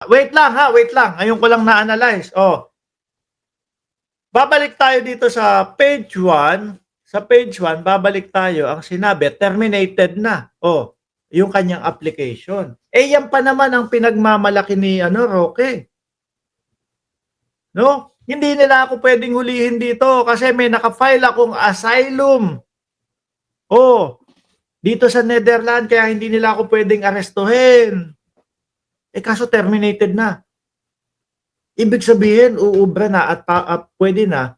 Wait lang ha, wait lang. Ngayon ko lang na-analyze. Oh, babalik tayo dito sa page 1. Sa page 1, babalik tayo. Ang sinabi, terminated na. Oh, yung kanyang application. Eh, yan pa naman ang pinagmamalaki ni Roque. No? Hindi nila ako pwedeng hulihin dito kasi may nakafile akong asylum. Oh, dito sa Netherlands, kaya hindi nila ako pwedeng arestuhin. Eh, kaso terminated na. Ibig sabihin, uubra na at pwede na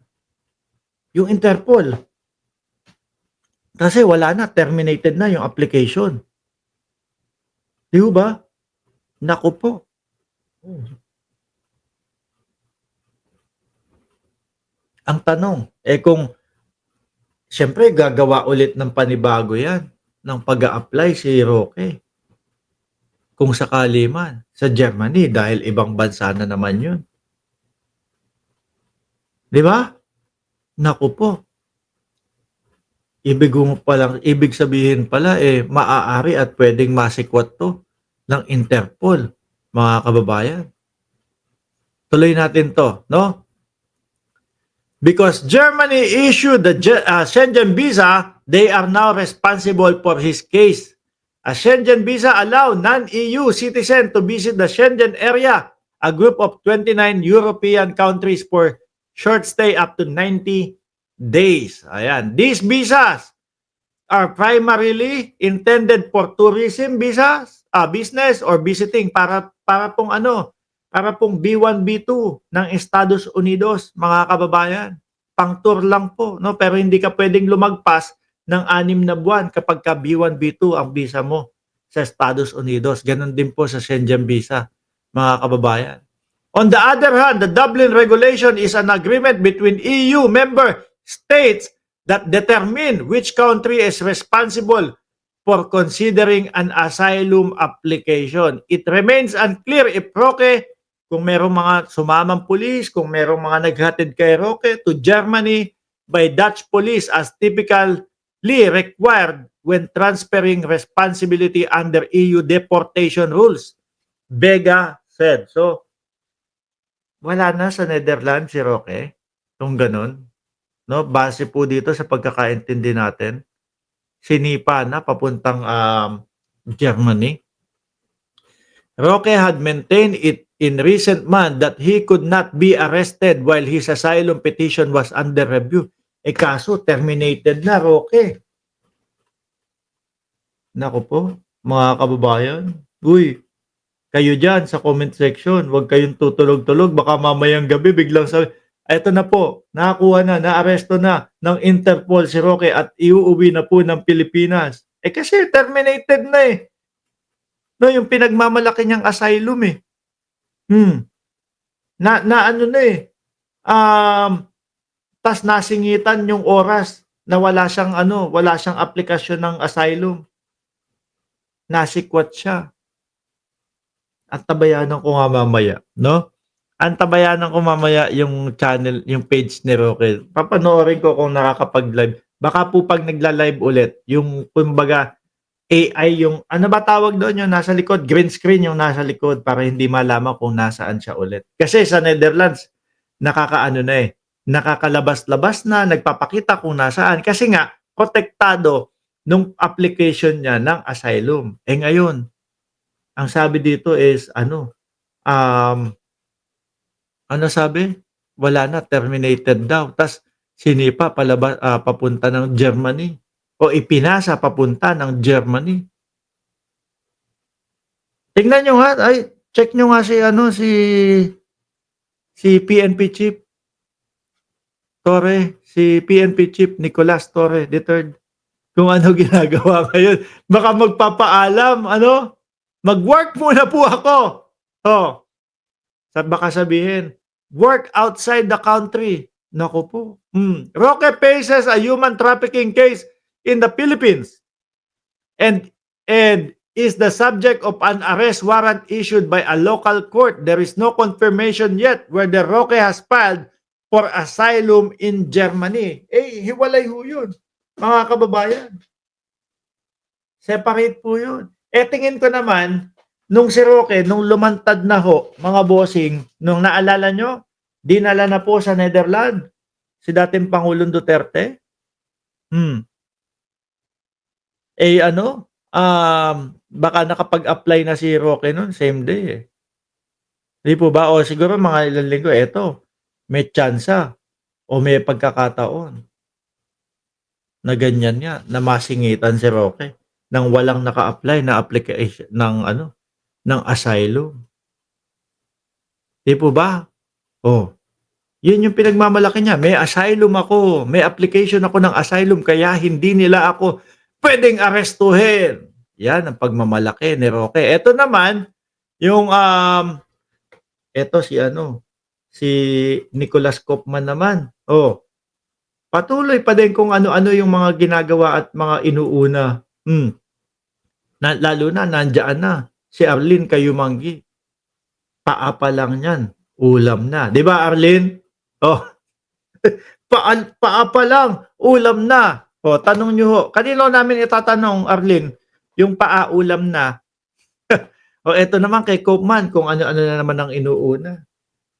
yung Interpol. Kasi wala na, terminated na yung application. Di ba? Naku po. Ang tanong, kung siyempre gagawa ulit ng panibago yan, ng pag-a-apply si Roque. Kung sakali man, sa Germany, dahil ibang bansa na naman yun. Di ba? Naku po. Ibig sabihin pala, maaari at pwedeng masikwat to ng Interpol, mga kababayan. Tuloy natin to, no? Because Germany issued the Schengen visa, they are now responsible for his case. A Schengen visa allow non-EU citizen to visit the Schengen area, a group of 29 European countries for short stay up to 90 days. Ayan. These visas are primarily intended for tourism visas, business or visiting para pong B1, B2 ng Estados Unidos, mga kababayan. Pang-tour lang po, no? Pero hindi ka pwedeng lumagpas ng 6 na buwan kapag ka B1, B2 ang visa mo sa Estados Unidos. Ganon din po sa Schengen visa, mga kababayan. On the other hand, the Dublin regulation is an agreement between EU member states that determine which country is responsible for considering an asylum application. It remains unclear if Roque, kung merong mga sumamang pulis, kung merong mga naghatid kay Roque to Germany by Dutch police as typically required when transferring responsibility under EU deportation rules. Vega said. So, wala na sa Netherlands si Roque, kung ganun. No? Base po dito sa pagkakaintindi natin, sinipa na papuntang Germany. Roque had maintained it in recent months that he could not be arrested while his asylum petition was under review. Kaso terminated na, Roque. Naku po, mga kababayan. Uy, kayo dyan sa comment section, huwag kayong tutulog-tulog. Baka mamayang gabi biglang sabi, eto na po, nakakuha na, naaresto na ng Interpol si Roque at iuuwi na po ng Pilipinas. Kasi terminated na eh. No, yung pinagmamalaki niyang asylum eh. Na ano na eh. Tas nasingitan yung oras na wala siyang aplikasyon ng asylum. Nasikwat siya. At tabayanan ko nga mamaya, no? Antabayanan ko mamaya yung channel, yung page ni Roque. Papanoorin ko kung nakakapag-live. Baka po pag nagla-live ulit, yung kumbaga AI, yung ano ba tawag doon, yung nasa likod, green screen yung nasa likod para hindi malaman kung nasaan siya ulit. Kasi sa Netherlands, nakakalabas-labas na, nagpapakita kung nasaan. Kasi nga, protektado nung application niya ng asylum. Ngayon, ang sabi dito is sabi? Wala na, terminated daw. Tas sinipa papunta ng Germany o ipinasa papunta ng Germany. Tingnan nyo nga, check nyo nga si PNP Chief Torre, si PNP Chief Nicolas Torre III. Kung ano ginagawa ngayon. Baka magpapaalam, mag-work muna po ako. Baka sabihin, work outside the country. Naku po. Roque faces a human trafficking case in the Philippines and is the subject of an arrest warrant issued by a local court. There is no confirmation yet whether Roque has filed for asylum in Germany. Hiwalay ho yun, mga kababayan. Separate po yun. Tingin ko naman, Nung si Roque, nung lumantad na ho, mga bossing, nung naalala nyo, dinala na po sa Netherlands si dating Pangulong Duterte. Hmm. Eh ano, baka nakapag-apply na si Roque nun, same day eh. Di po ba? O siguro mga ilang linggo, eto, may tsansa o may pagkakataon na ganyan nga, na masingitan si Roque nang walang naka-apply na application ng ano, ng asylum. Di po ba? Oh, yun yung pinagmamalaki niya, may asylum ako, may application ako ng asylum kaya hindi nila ako pwedeng arestuhin. Yan ang pagmamalaki ni Roque. Eto naman, yung eto si ano, si Nicholas Koopman naman. Oh, patuloy pa din kung ano-ano yung mga ginagawa at mga inuuna. Na, lalo na nandiyan na si Arlene Kayumanggi. Paa pa lang niyan, ulam na. 'Di ba Arlene? Oh, paa pa lang, ulam na. O, tanong niyo ho. Kanino namin itatanong, Arlene? Yung paa, ulam na. O, eto naman kay Koopman, kung ano-ano na naman ang inuuna.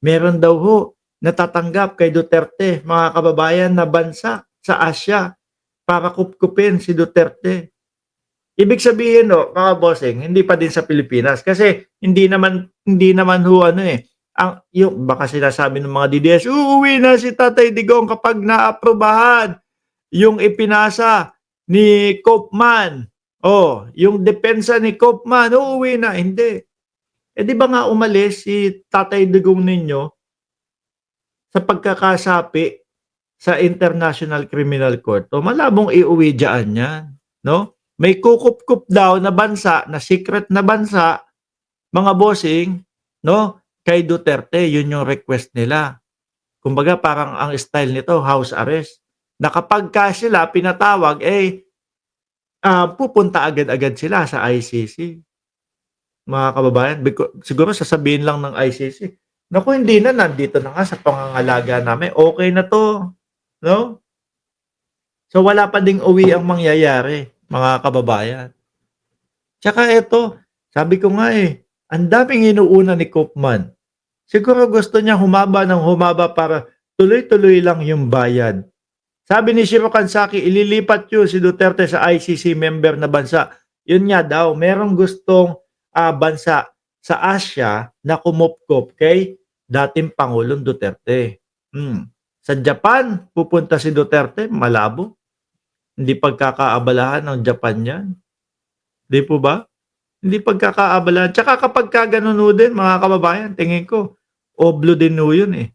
Meron daw ho, natatanggap kay Duterte, mga kababayan na bansa sa Asia para kupkupin si Duterte. Ibig sabihin no, mga bossing, hindi pa din sa Pilipinas kasi hindi naman ho ano eh. Ang yung baka sinasabi ng mga DDS, uuwi na si Tatay Digong kapag naaprubahan yung ipinasa ni Koopman. Oh, yung depensa ni Koopman, uuwi na. Hindi. Eh di ba nga umalis si Tatay Digong ninyo sa pagkakasapi sa International Criminal Court? O malabong iuwi diyan yan, no? May kukup-kup daw na bansa, na secret na bansa, mga bossing, no? Kay Duterte, yun yung request nila. Kumbaga parang ang style nito, house arrest. Na kapagka sila pinatawag, eh, pupunta agad-agad sila sa ICC. Mga kababayan, siguro sasabihin lang ng ICC, naku, hindi na, nandito na nga sa pangangalaga namin, okay na to, no? So wala pa ding uwi ang mangyayari, mga kababayan. Tsaka eto, sabi ko nga eh, ang daming inuuna ni Koopman. Siguro gusto niya humaba ng humaba para tuloy-tuloy lang yung bayad. Sabi ni Shiro Kansaki, ililipat yun si Duterte sa ICC member na bansa. Yun nga daw, merong gustong bansa sa Asia na kumupkop kay dating Pangulong Duterte. Sa Japan, pupunta si Duterte, malabo. Hindi pagkakaabalahan ng Japan yan. Di po ba? Hindi pagkakaabalahan. Tsaka kapag ka ganun ho din, mga kababayan, tingin ko, oblo din ho yun eh.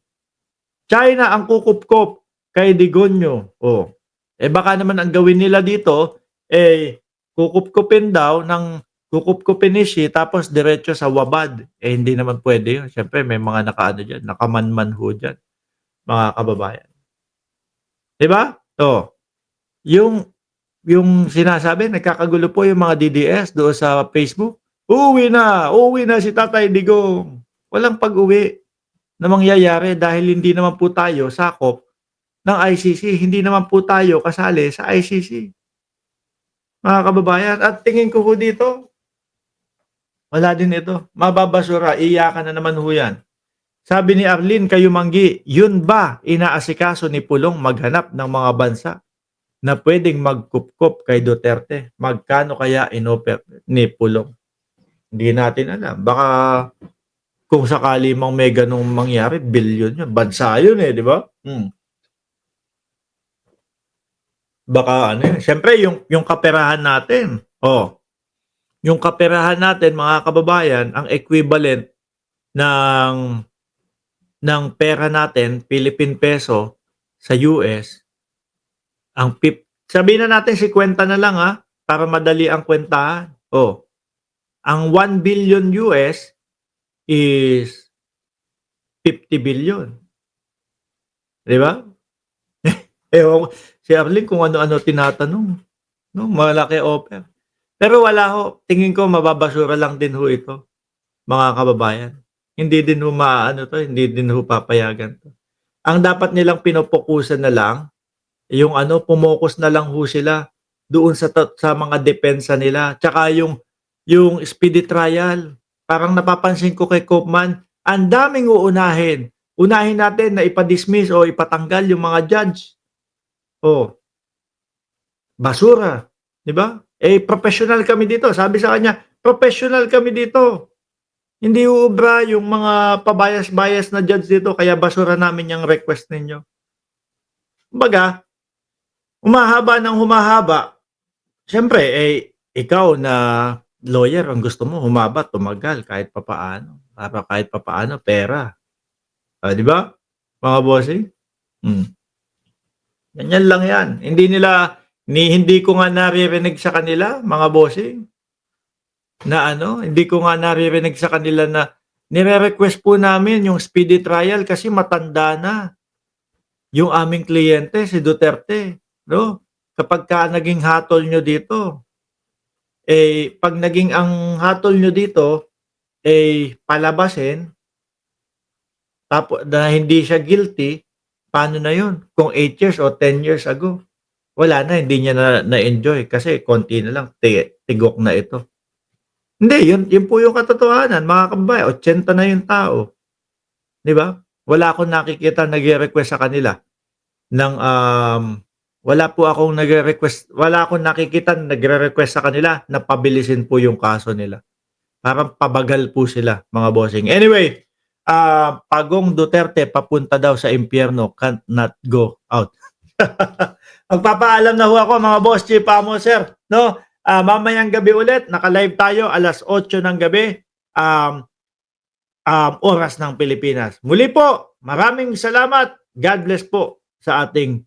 China ang kukupkop kay Digonyo. Oh. Eh baka naman ang gawin nila dito, eh kukupkopin daw ng kukupkopin ni Xi tapos diretso sa Wabad. Eh hindi naman pwede yun. Siyempre may mga nakaano dyan, nakamanman ho dyan, mga kababayan. Diba? Oh. Yung sinasabi, nagkakagulo po yung mga DDS doon sa Facebook. Uuwi na si Tatay Digong. Walang pag-uwi na mangyayari dahil hindi naman po tayo sakop ng ICC. Hindi naman po tayo kasali sa ICC. Mga kababayan, at tingin ko po dito, wala din ito. Mababasura, iyakan na naman ho yan. Sabi ni Arlene Kayumanggi, yun ba inaasikaso ni Pulong maghanap ng mga bansa na pwedeng magkupkop kay Duterte? Magkano kaya inoffer ni Pulong? Hindi natin alam. Baka kung sakali mang may ganung mangyari, bilyon yun. Bansa yun eh, di ba? Baka ano yun. Siyempre, yung kaperahan natin. Oh, yung kaperahan natin, mga kababayan, ang equivalent ng pera natin, Philippine peso, sa US, ang sabihin na natin 50 na lang ha, para madali ang kwentahan. Oh, ang 1 billion US is 50 billion. Di ba? Ewan ko, si Arlene kung ano-ano tinatanong. No? Malaki offer. Pero wala ho. Tingin ko mababasura lang din ho ito, mga kababayan. Hindi din ho maano to, hindi din ho papayagan to. Ang dapat nilang pinopokusan na lang, yung ano, pumokus na lang ho sila doon sa mga depensa nila. Tsaka yung speedy trial. Parang napapansin ko kay Koopman, ang daming uunahin. Unahin natin na ipa-dismiss o ipatanggal yung mga judge. Oh, basura, 'di ba? Eh, professional kami dito. Sabi sa kanya, professional kami dito. Hindi uubra yung mga pa-bias-bias na judge dito kaya basura namin yung request ninyo. Kumbaga, humahaba ng humahaba. Siyempre, eh, ikaw na lawyer ang gusto mo humaba, tumagal kahit papaano, para kahit papaano pera. Oh, 'di ba, mga bossing? Hmm, ganyan lang 'yan. Hindi ko nga naririnig sa kanila, mga bossing, na ano, hindi ko nga naririnig sa kanila na nire-request po namin yung speedy trial kasi matanda na yung aming kliyente si Duterte, 'no? Kapagka naging hatol niyo dito, eh, 'pag naging ang hatol niyo dito, eh, palabasin na hindi siya guilty, paano na 'yun? Kung 8 years o 10 years ago, wala na, hindi niya na-enjoy kasi konti na lang tigok na ito. Hindi, 'yun po yung katotohanan mga kababayan, 80 na yung tao, 'di ba? Wala akong nakikita nagre-request sa kanila ng, wala akong nakikitang nagre-request sa kanila na pabilisin po yung kaso nila. Parang pabagal po sila, mga bossing. Anyway, Pagong Duterte papunta daw sa impyerno, can't not go out. Magpapaalam na ho ako, mga boss, Chief Amo, sir, 'no? Mamayang gabi ulit, naka-live tayo 8:00 ng gabi, um, oras ng Pilipinas. Muli po, maraming salamat. God bless po sa ating